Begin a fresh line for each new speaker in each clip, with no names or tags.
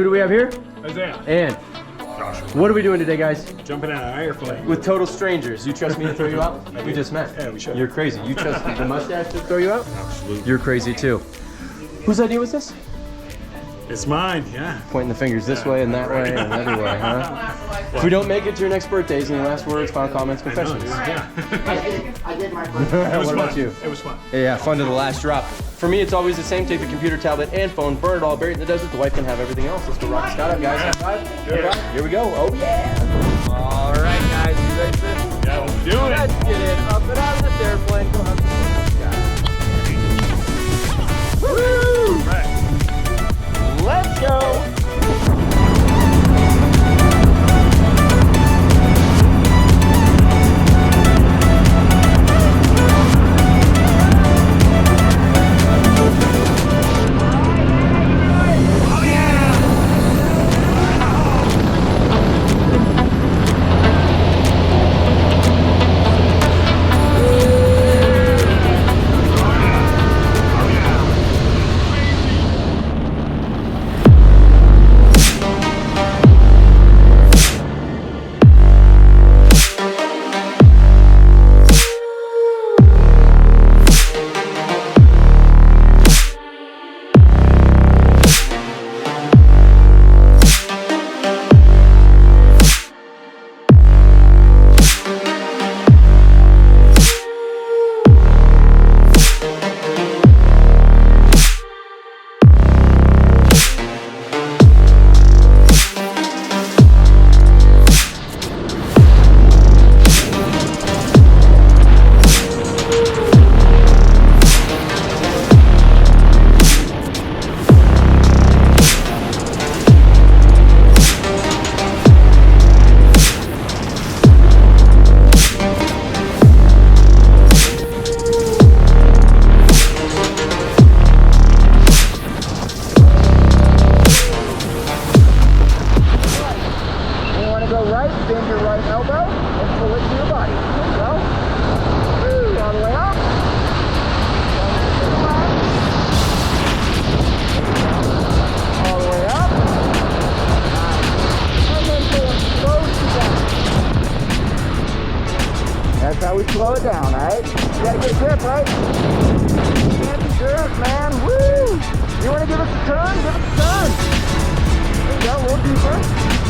who do we have here?
Isaiah.
And what are we doing today, guys?
Jumping out of an airplane.
With total strangers. You trust me to throw you out? We just met.
Yeah, we should.
You're crazy. You trust the mustache to throw you out?
Absolutely.
You're crazy too. Whose idea was this?
It's mine, yeah.
Pointing the fingers this way and that way and every way, huh? If we don't make it to your next birthdays, any last words, final comments, confessions?
Yeah.
I did my birthday.
It was
What about
fun.
you?
It was fun.
Yeah, fun to the last drop. For me, it's always the same. Take the computer, tablet, and phone, burn it all, bury it in the desert. The wife can have everything else. Let's go rock the skydive, guys. High five.
Sure.
Here we go. Oh, yeah. All right, guys. You ready for this?
Yeah, let's do it.
Let's get in. Up and out of this airplane. Go up to the sky. Woo!
Right.
Let's go.
Bend your right elbow and pull it to your body. There you go. Woo, all the way up. All the way up. And then pull it close to down. That's how we slow it down, alright? You gotta get a grip, right? Can't be jerk, man. Woo! You wanna give us a turn? Give us a turn. There you go, a little deeper.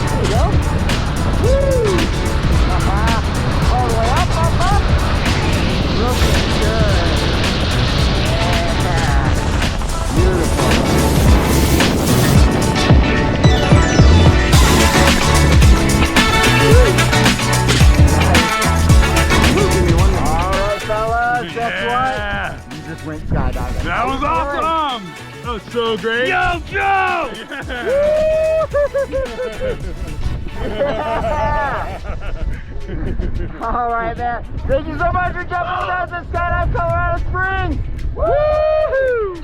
There you go. Woo! All the way up, up, up. Looking good. Yeah. Beautiful. Give me one more. All right, fellas.
Yeah.
Guess what? You just went skydiving.
That was awesome. That was so great. Yo, Joe!
All right, man. Thank you so much for jumping with us at Skydive, Colorado Springs. Woo!